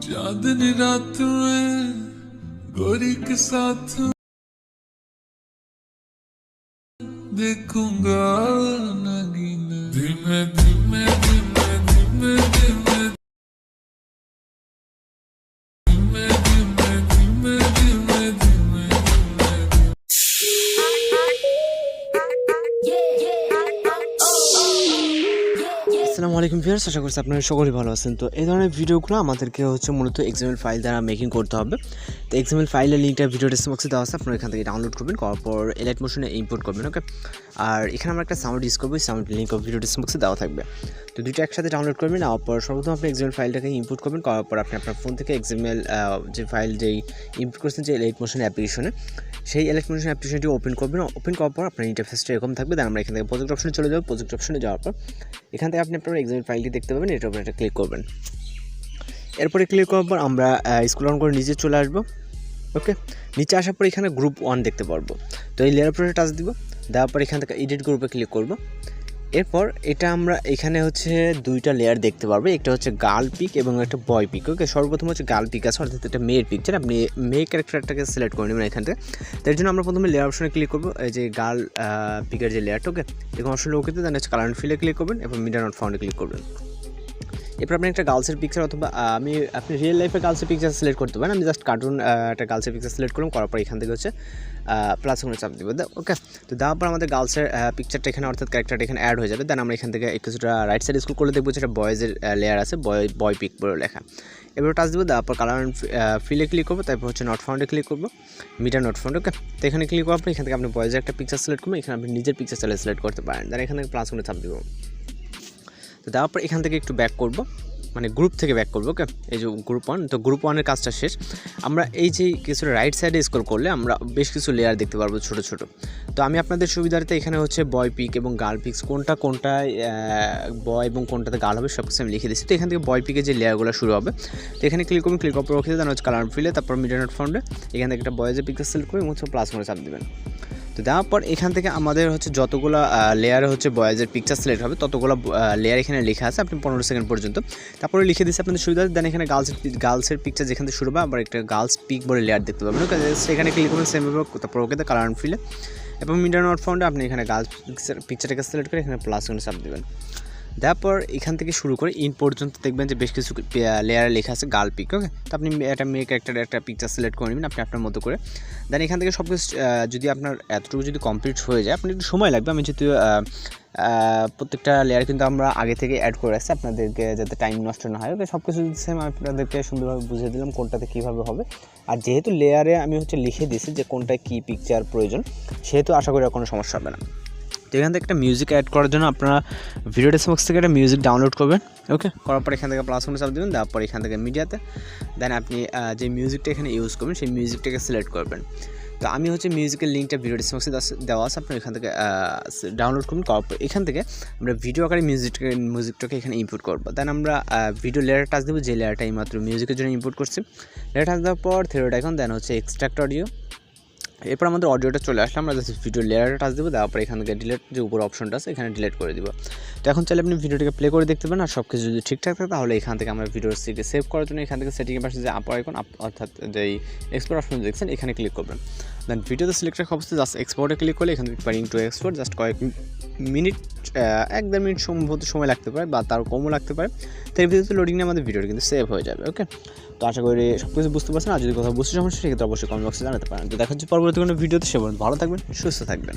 चांदनी रात में गोरी के साथ देखूंगा नगीना धीमे धीमे धीमे धीमे धीमे धीमे धीमे धीमे धीमे আসসালামু আলাইকুম ভিউয়ার্স, আশা করছি আপনারা সকলেই ভালো আছেন। তো এই ধরনের ভিডিওগুলো আমাদেরকে মূলত XML ফাইল দ্বারা মেকিং করতে হবে। তো XML ফাইলের লিঙ্কটা ভিডিও ডেসক্রিপশনে দেওয়া আছে, আপনারা এখান থেকে ডাউনলোড করবেন, করার পর এলাইট মোশনে ইম্পোর্ট করবেন। ওকে, আর এখানে আমরা একটা সাউন্ড ইউজ করবো, সাউন্ড লিঙ্ক ভিডিও ডেসক্রিপশনে দেওয়া থাকবে। তো দুইটা একসাথে ডাউনলোড করবেন, নেওয়ার পর সর্বপ্রথম আপনি XML ফাইলটাকে ইম্পোর্ট করবেন, করার পর আপনি আপনার ফোন থেকে XML যে ফাইল যেই ইম্পোর্ট করছেন যে এলাইট মোশন অ্যাপ্লিকেশনে, সেই এলাইট মোশন অ্যাপ্লিকেশনটি ওপেন করবেন। ওপেন করার পর আপনার ইন্টারফেসটা এরকম থাকবে। দেন আমরা এখান থেকে প্রজেক্ট অপশনে চলে যাবো। প্রজেক্ট অপশনে যাওয়ার পর এখান থেকে আপনি আপনার XML ফাইলটি দেখতে পাবেন, এটার উপর একটা ক্লিক করবেন। এরপরে ক্লিক করার পর আমরা স্ক্রল ডাউন করে নিচে চলে আসবো। ওকে, নিচে আসার পর এখানে গ্রুপ 1 দেখতে পারবো। তো এই লেয়ার উপরে টাচ দিব, দেওয়ার পর এখান থেকে এডিট গ্রুপে ক্লিক করব। এরপর এটা আমরা এখানে দুইটা লেয়ার দেখতে পারবো, একটা হচ্ছে গার্ল পিক এবং একটা বয় পিক। ওকে, সর্বপ্রথম গার্ল পিক আছে, অর্থাৎ একটা মেয়ের পিকচার। আপনি মেয়ে ক্যারেক্টারটাকে সিলেক্ট করে নেবেন এখান থেকে। তার জন্য আমরা প্রথমে লেয়ার অপশনে ক্লিক করবো, এই যে গার্ল পিকের যে লেয়ারটা। ওকে, এরকম অপশনে ওকেতে দেন কালার অ্যান্ড ফিলে ক্লিক করবেন এবং মিডিয়া নট ফাউন্ডে ক্লিক করবেন। এরপর আপনি একটা গার্লসের পিকচার অথবা আপনি রিয়েল লাইফের গার্লসের পিকচার সিলেক্ট করতে পারেন। আমি জাস্ট কার্টুন একটা গার্লসের পিকচার সিলেক্ট করলাম, করার পর এখান থেকে প্লাস কোনো চাপ দিব। ওকে, তো দেওয়ার পর আমাদের গার্লসের পিকচারটা এখানে অর্থাৎ ক্যারেক্টারটা এখানে অ্যাড হয়ে যাবে। দেন আমরা এখান থেকে কিছুটা রাইট সাইড স্ক্রল করলে দেখবো যেটা বয়েজের লেয়ার আছে, বয় পিক বলে লেখা। এবার টাচ দেবো, দেওয়ার পর কালার ফিলে ক্লিক করবো, তারপর নট ফাউন্ডে ক্লিক করবো, মিডিয়া নট ফাউন্ড। ওকে, তো এখানে ক্লিক করার পর এখান থেকে আপনি বয়েজের একটা পিকচার সিলেক্ট করবেন, এখানে আপনি নিজের পিকচার চাইলে সিলেক্ট করতে পারেন। দেন এখান থেকে প্লাস কোনো চাপ দিব। তো দেওয়ার পর এখান থেকে একটু ব্যাক করবো, মানে গ্রুপ থেকে ব্যাক করবো। ওকে, এই যে গ্রুপ 1, তো গ্রুপ 1-এর কাজটা শেষ। আমরা এই যে কিছুটা রাইট সাইডে স্ক্রল করলে আমরা বেশ কিছু লেয়ার দেখতে পারবো ছোটো ছোটো। তো আমি আপনাদের সুবিধার্থে এখানে বয় পিক এবং গার্ল পিক্স কোনটায় বয় এবং কোনটাতে গার্ল হবে সব কিছু আমি লিখে দিচ্ছি। তো এখান থেকে বয় পিকের যে লেয়ারগুলো শুরু হবে, তো এখানে ক্লিক করবেন, ক্লিক করার পর ওকে দেন কালার ফিলে, তারপর মিডিয়া নট ফাউন্ডে এখান থেকে একটা বয়েজের পিকচার সিলেক্ট করে এবং প্লাস করে চাপ দেবেন। তো দেওয়ার পর এখান থেকে আমাদের যতগুলো লেয়ারে বয়েজের পিকচার সিলেক্ট হবে ততগুলো লেয়ার এখানে লেখা আছে, আপনি 15 সেকেন্ড পর্যন্ত। তারপরে লিখে দিচ্ছি আপনাদের সুবিধা। দেন এখানে গার্লসের পিকচার যেখান থেকে শুরু হবে, আবার একটা গার্লস পিক বলে লেয়ার দেখতে পাবেন। সেখানে ক্লিক করবেন, সেমভাবে তারপর ওকে কালার অ্যান্ড ফিলে এবং মিডিয়া নট ফাউন্ডে আপনি এখানে গার্লস পিকচারটাকে সিলেক্ট করে এখানে প্লাস করে চাপ দেবেন। তারপর এখান থেকে শুরু করে ইন পর্যন্ত দেখবেন যে বেশ কিছু লেয়ারে লেখা আছে গার্ল পিক। ওকে, তো আপনি একটা মেয়ে ক্যারেক্টারের একটা পিকচার সিলেক্ট করে নেবেন আপনি আপনার মতো করে। দেন এখান থেকে সব কিছু যদি আপনার এতটুকু যদি কমপ্লিট হয়ে যায়, আপনার একটু সময় লাগবে। আমি যেহেতু প্রত্যেকটা লেয়ার কিন্তু আমরা আগে থেকে অ্যাড করে রাখছি আপনাদেরকে, যাতে টাইম নষ্ট না হয়। ওকে, সব কিছু সেম আপনাদেরকে সুন্দরভাবে বুঝিয়ে দিলাম কোনটাতে কীভাবে হবে। আর যেহেতু লেয়ারে আমি লিখে দিয়েছি যে কোনটায় কী পিকচার প্রয়োজন, সেহেতু আশা করি আর কোনো সমস্যা হবে না। তো এখান থেকে একটা মিউজিক অ্যাড করার জন্য আপনারা ভিডিও ডেসক্রিপশন থেকে একটা মিউজিক ডাউনলোড করবেন। ওকে, করার পর এখান থেকে প্লাস কোনো চাপ দেবেন, তারপর এখান থেকে মিডিয়াতে দেন আপনি যে মিউজিকটা এখানে ইউজ করবেন সেই মিউজিকটাকে সিলেক্ট করবেন। তো আমি মিউজিকের লিঙ্কটা ভিডিও ডেসক্রিপশনে দেওয়া আছে, আপনি এখান থেকে ডাউনলোড করবেন। করার পর এখান থেকে আমরা ভিডিও আকারে মিউজিকটাকে এখানে ইম্পোর্ট করবো। দেন আমরা ভিডিও লেয়ার টাচ দেবো, যে লেয়ারটা এইমাত্র মিউজিকের জন্য ইম্পোর্ট করছি। লেয়ার টাচ দেওয়ার পর থ্রেড আইকন, দেন এক্সট্রাক্ট অডিও। এরপর আমাদের অডিওটা চলে আসলে আমরা জাস্ট ভিডিও লেয়ারটা টাচ দেবো, তারপর এখান থেকে ডিলেট যে উপর অপশনটা আছে এখানে ডিলেট করে দিব। তো এখন চাইলে আপনি ভিডিওটাকে প্লে করে দেখতে পারেন। আর সব কিছু যদি ঠিকঠাক থাকে তাহলে এখান থেকে আমরা ভিডিওর সিটে সেভ করার জন্য এখান থেকে সেটিংয়ের পাশে যে আপার আইকন অর্থাৎ যেই এক্সপোর্ট অপশন দেখছেন এখানে ক্লিক করবেন। দেন ভিডিওতে সিলেক্ট রাখা অবস্থায় জাস্ট এক্সপোর্টে ক্লিক করলে এখান থেকে প্যারিং টু এক্সপোর্ট জাস্ট কয়েক মিনিট 1-1.5 মিনিট সম্ভবত সময় লাগতে পারে বা তার কমও লাগতে পারে। তো এই ভিডিওতে লোডিং নিয়ে আমাদের ভিডিওটা কিন্তু সেভ হয়ে যাবে। ওকে, তো আশা করি সব কিছু বুঝতে পারছেন। আর যদি কোথাও বুঝতে সমস্যা সেক্ষেত্রে অবশ্যই কমেন্ট বক্সে জানাতে পারেন। তো দেখা হচ্ছে পরবর্তী কোনো ভিডিওতে। সে ভালো থাকবেন, সুস্থ থাকবেন।